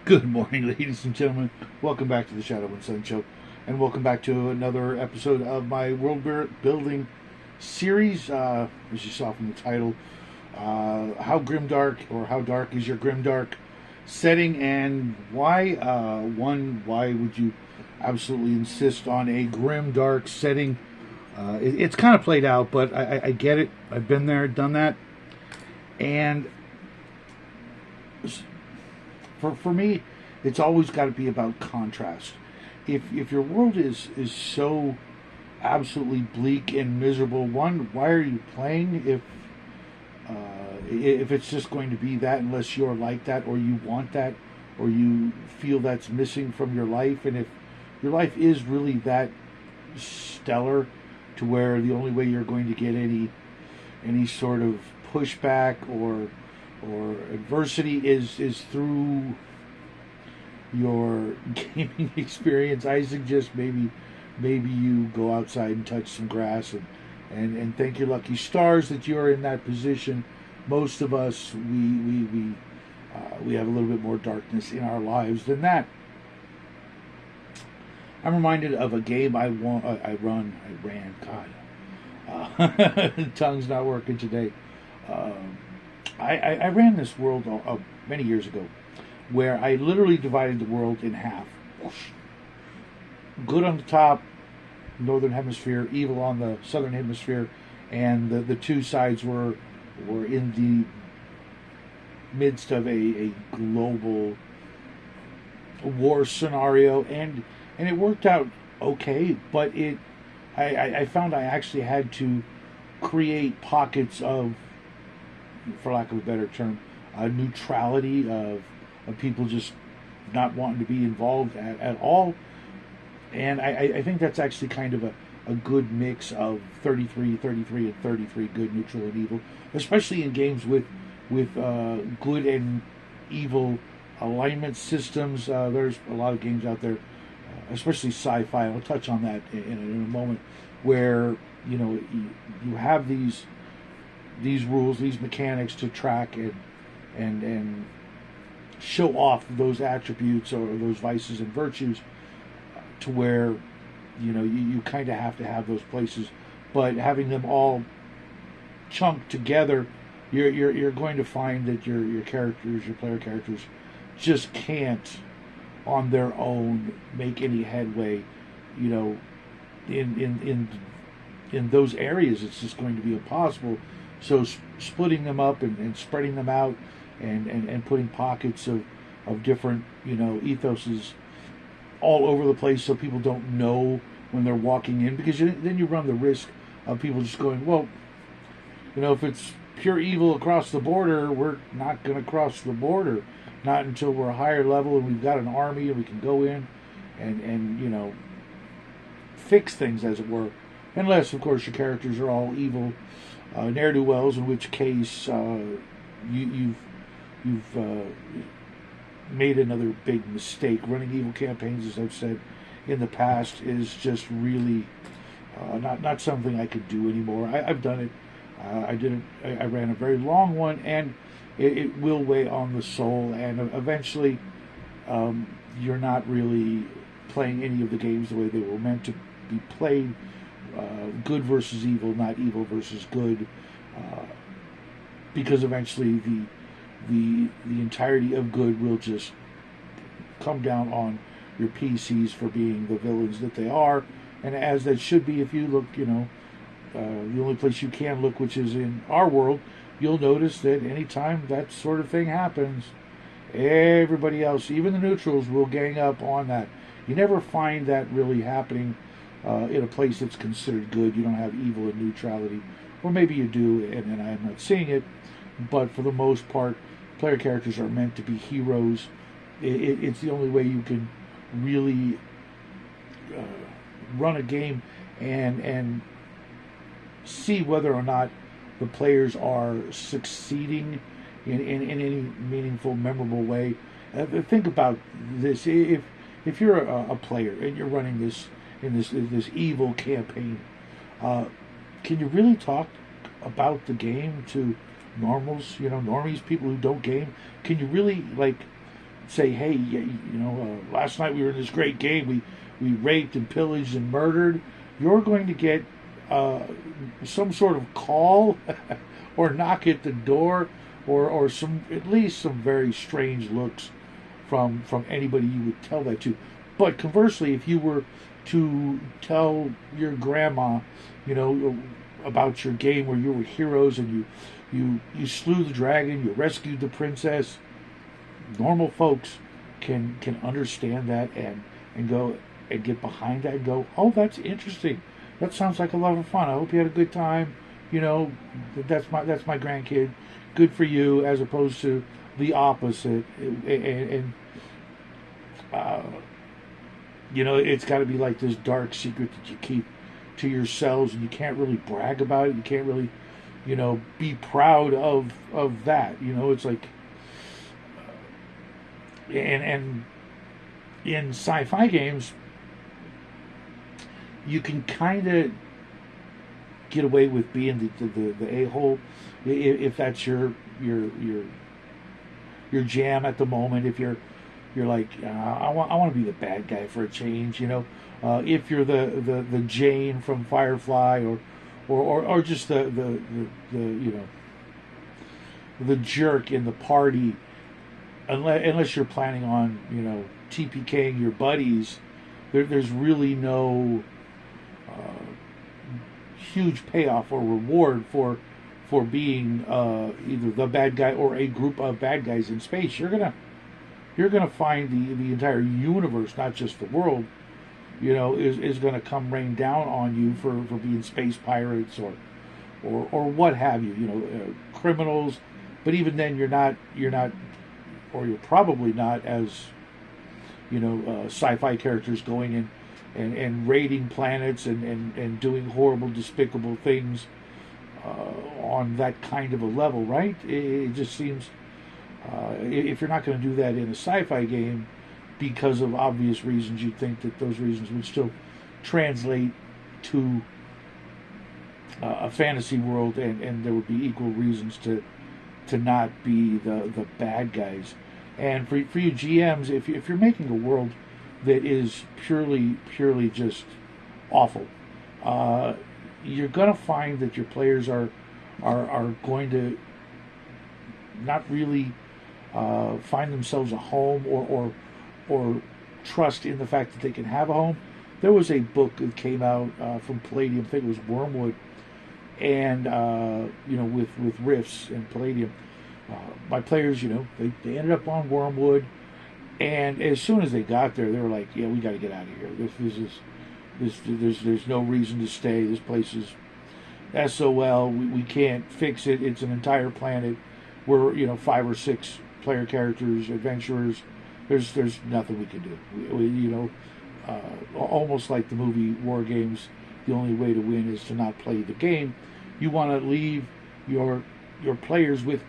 Good morning, ladies and gentlemen. Welcome back to the Shadow and Sun Show, and welcome back to another episode of my world building series. As you saw from the title, how grimdark or how dark is your grimdark setting, and why? Why would you absolutely insist on a grimdark setting? It's kind of played out, but I get it. I've been there, done that, and for me, it's always got to be about contrast. If your world is so absolutely bleak and miserable, one, why are you playing if it's just going to be that, unless you're like that or you want that or you feel that's missing from your life? And if your life is really that stellar to where the only way you're going to get any sort of pushback or adversity is through your gaming experience, I suggest maybe you go outside and touch some grass and thank your lucky stars that you're in that position. Most of us we have a little bit more darkness in our lives than that. I'm reminded of a game I ran. God, tongue's not working today. I ran this world many years ago, where I literally divided the world in half. Good on the top, northern hemisphere, evil on the southern hemisphere, and the two sides were in the midst of a global war scenario, and it worked out okay, but I found I actually had to create pockets of, for lack of a better term, neutrality of people just not wanting to be involved at all. And I think that's actually kind of a good mix of 33, 33, and 33, good, neutral, and evil, especially in games with good and evil alignment systems. There's a lot of games out there, especially sci-fi. I'll touch on that in a moment, where you have these rules, these mechanics to track and show off those attributes or those vices and virtues, to where you kind of have to have those places, but having them all chunked together, you're going to find that your characters, your player characters, just can't on their own make any headway. In those areas, it's just going to be impossible. So splitting them up and spreading them out and putting pockets of different ethoses all over the place, so people don't know when they're walking in, because then you run the risk of people just going, well, if it's pure evil across the border, we're not going to cross the border, not until we're a higher level and we've got an army and we can go in and fix things, as it were, unless of course your characters are all evil ne'er-do-wells, in which case you've made another big mistake. Running evil campaigns, as I've said in the past, is just really not something I could do anymore. I've done it. I did it. I ran a very long one, and it will weigh on the soul. And eventually, you're not really playing any of the games the way they were meant to be played. Good versus evil, not evil versus good, because eventually the entirety of good will just come down on your PCs for being the villains that they are, and as that should be. If you look, the only place you can look, which is in our world, you'll notice that anytime that sort of thing happens, everybody else, even the neutrals, will gang up on that. You never find that really happening in a place that's considered good. You don't have evil and neutrality, or maybe you do, and I'm not seeing it. But for the most part, player characters are meant to be heroes. It's the only way you can really run a game and see whether or not the players are succeeding in any meaningful, memorable way. Think about this: if you're a player and you're running this in this evil campaign, can you really talk about the game to normals, normies, people who don't game? Can you really say, hey, last night we were in this great game. We raped and pillaged and murdered. You're going to get some sort of call or knock at the door, or some, at least some very strange looks from anybody you would tell that to. But conversely, if you were to tell your grandma, about your game where you were heroes and you slew the dragon, you rescued the princess, normal folks can understand that and go and get behind that and go, oh, that's interesting. That sounds like a lot of fun. I hope you had a good time. That's my grandkid. Good for you, as opposed to the opposite. And it's got to be like this dark secret that you keep to yourselves, and you can't really brag about it. You can't really, be proud of that. It's like, and in sci-fi games, you can kind of get away with being the a-hole if that's your jam at the moment. If you're like, I want to be the bad guy for a change, if you're the Jane from Firefly, or just the the jerk in the party, unless you're planning on TPKing your buddies, there's really no huge payoff or reward for being either the bad guy or a group of bad guys in space. You're gonna find the entire universe, not just the world, is gonna come rain down on you for being space pirates or what have you, criminals. But even then, you're not, or you're probably not as sci-fi characters going in and raiding planets and doing horrible, despicable things on that kind of a level, right? It just seems, if you're not going to do that in a sci-fi game, because of obvious reasons, you'd think that those reasons would still translate to a fantasy world, and there would be equal reasons to not be the bad guys. And for you GMs, if you're making a world that is purely just awful, you're going to find that your players are going to not really find themselves a home or trust in the fact that they can have a home. There was a book that came out from Palladium, I think it was Wormwood, and with Rifts and Palladium. My players, they ended up on Wormwood, and as soon as they got there, they were like, "Yeah, we got to get out of here. There's no reason to stay. This place is SOL. We can't fix it. It's an entire planet. We're 5 or 6 player characters, adventurers. There's nothing we can do. Almost like the movie War Games. The only way to win is to not play the game. You want to leave your players with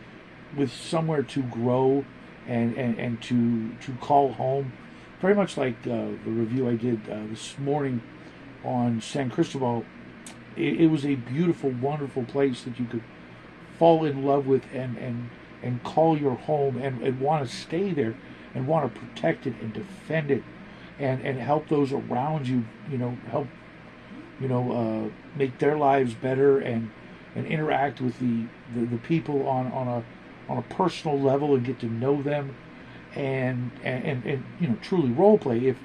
somewhere to grow and to call home. Very much like the review I did this morning on San Cristobal. It was a beautiful, wonderful place that you could fall in love with and call your home and want to stay there and want to protect it and defend it and help those around you, help make their lives better and interact with the people on a personal level and get to know them and truly role play. If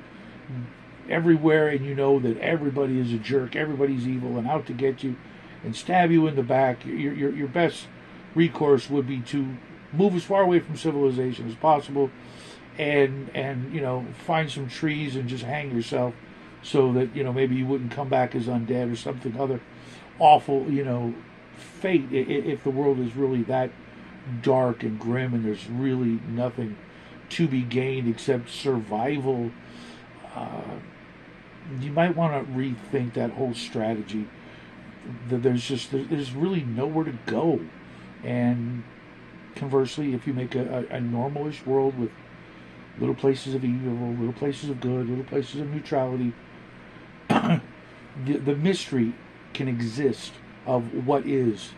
everywhere and that everybody is a jerk, everybody's evil and out to get you and stab you in the back, your best recourse would be to move as far away from civilization as possible and find some trees and just hang yourself so that maybe you wouldn't come back as undead or something other awful fate if the world is really that dark and grim and there's really nothing to be gained except survival. You might want to rethink that whole strategy. There's really nowhere to go. And conversely, if you make a normalish world with little places of evil, little places of good, little places of neutrality, the mystery can exist of what is.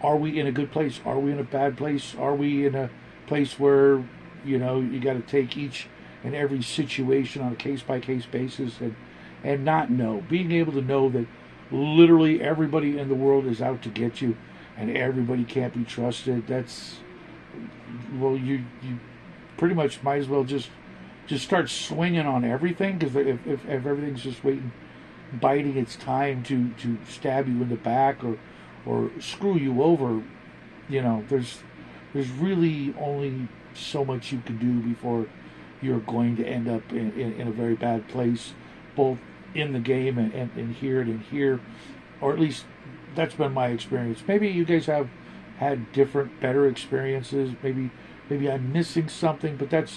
Are we in a good place? Are we in a bad place? Are we in a place where, you know, you got to take each and every situation on a case-by-case basis, and not know. Being able to know that literally everybody in the world is out to get you, and everybody can't be trusted. That's, well, you pretty much might as well just start swinging on everything, because if everything's just biding its time to stab you in the back or screw you over, you know, there's really only so much you can do before you're going to end up in a very bad place, both in the game and here, or at least that's been my experience. Maybe you guys have had different, better experiences. Maybe I'm missing something, but that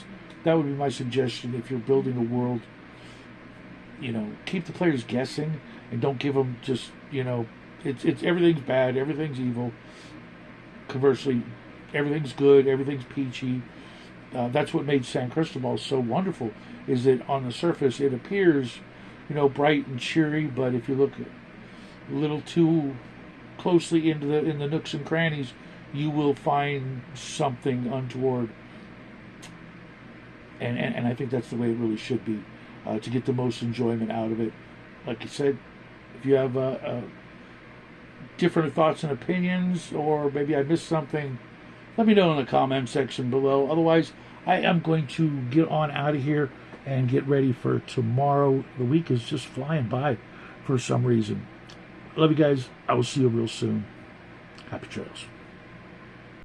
would be my suggestion. If you're building a world, you know, keep the players guessing and don't give them just, you know, it's everything's bad, everything's evil. Conversely, everything's good, everything's peachy. That's what made San Cristobal so wonderful, is that on the surface it appears, you know, bright and cheery, but if you look a little too closely in the nooks and crannies, you will find something untoward. And I think that's the way it really should be, to get the most enjoyment out of it. Like I said, if you have different thoughts and opinions, or maybe I missed something, let me know in the comment section below. Otherwise, I am going to get on out of here and get ready for tomorrow. The week is just flying by for some reason. Love you guys. I will see you real soon. Happy trails.